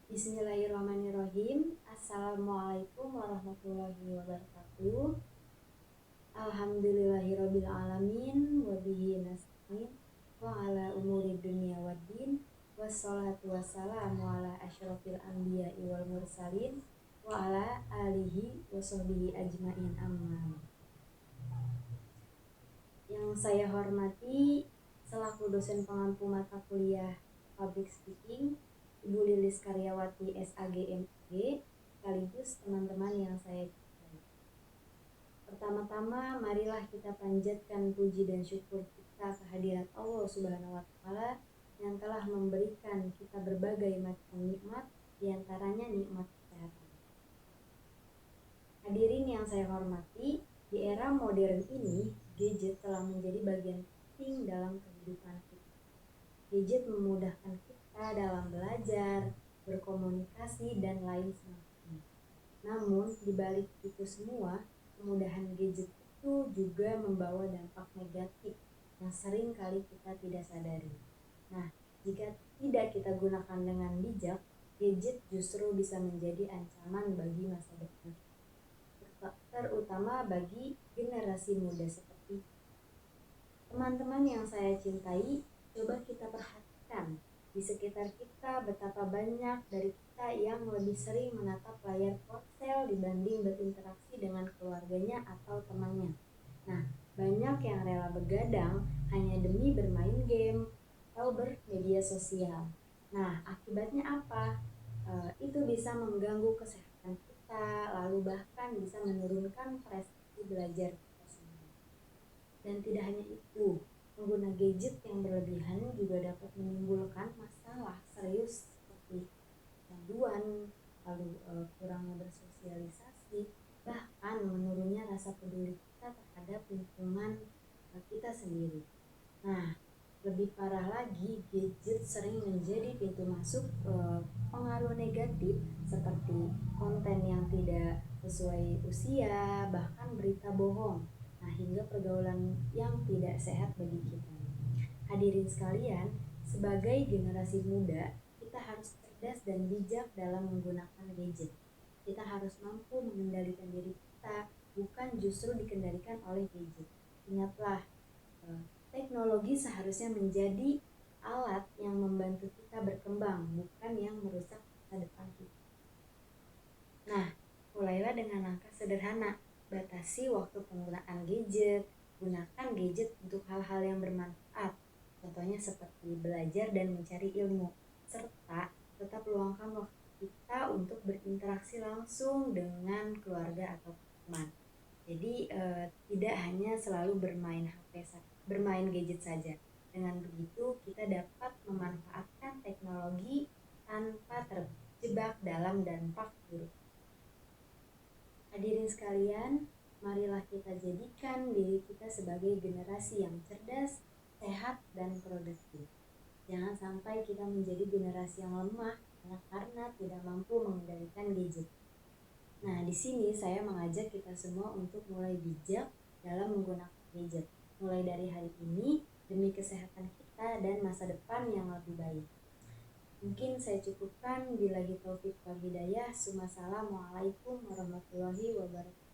Bismillahirrahmanirrahim. Assalamualaikum warahmatullahi wabarakatuh. Alhamdulillahirabbil alamin wa bihi nasta'in wa ala umuri dunya waddin. Wassalatu wassalamu ala asyrofil anbiya'i wal mursalin wa ala alihi wa sahbihi ajmain amma. Yang saya hormati selaku dosen pengampu mata kuliah Public Speaking Ibu Lilis Karyawati SAGMG, sekaligus teman-teman yang saya cintai. Pertama-tama, marilah kita panjatkan puji dan syukur kita kehadirat Allah Subhanahu wa Ta'ala yang telah memberikan kita berbagai macam nikmat, diantaranya nikmat kesehatan. Hadirin yang saya hormati, di era modern ini, gadget telah menjadi bagian penting dalam kehidupan kita. Gadget memudahkan kita dalam belajar, berkomunikasi, dan lain sebagainya. Namun, di balik itu semua, kemudahan gadget itu juga membawa dampak negatif yang sering kali kita tidak sadari. Nah, jika tidak kita gunakan dengan bijak, gadget justru bisa menjadi ancaman bagi masa depan, terutama bagi generasi muda seperti teman-teman yang saya cintai. Coba kita perhatikan di sekitar kita betapa banyak dari kita yang lebih sering menatap layar ponsel dibanding berinteraksi dengan keluarganya atau temannya. Nah, banyak yang rela begadang hanya demi bermain game atau bermedia sosial. Nah, akibatnya apa? Itu bisa mengganggu kesehatan kita, lalu bahkan bisa menurunkan prestasi belajar kita sendiri. Dan tidak hanya itu, pengguna gadget yang berlebihan juga dapat menimbulkan masalah serius seperti kecanduan, lalu kurangnya bersosialisasi, bahkan menurunnya rasa peduli kita terhadap lingkungan kita sendiri. Nah, lebih parah lagi, gadget sering menjadi pintu masuk pengaruh negatif seperti konten yang tidak sesuai usia, bahkan berita bohong. Nah, hingga pergaulan yang tidak sehat bagi kita. Hadirin sekalian, sebagai generasi muda, kita harus cerdas dan bijak dalam menggunakan gadget. Kita harus mampu mengendalikan diri kita, bukan justru dikendalikan oleh gadget. Ingatlah, teknologi seharusnya menjadi alat yang membantu kita berkembang, bukan yang merusak masa depan kita. Nah, mulailah dengan langkah sederhana. Batasi waktu penggunaan gadget, gunakan gadget untuk hal-hal yang bermanfaat, contohnya seperti belajar dan mencari ilmu, serta tetap luangkan waktu kita untuk berinteraksi langsung dengan keluarga atau teman. Jadi tidak hanya selalu bermain gadget saja. Dengan begitu kita dapat memanfaatkan teknologi tanpa terjebak dalam dampak buruk. Hadirin sekalian, marilah kita jadikan diri kita sebagai generasi yang cerdas, sehat, dan produktif. Jangan sampai kita menjadi generasi yang lemah hanya karena tidak mampu mengendalikan gadget. Nah, di sini saya mengajak kita semua untuk mulai bijak dalam menggunakan gadget. Mulai dari hari ini, demi kesehatan kita dan masa depan yang lebih baik. Mungkin saya cukupkan. Billahi taufik wal hidayah. Assalamualaikum warahmatullahi wabarakatuh.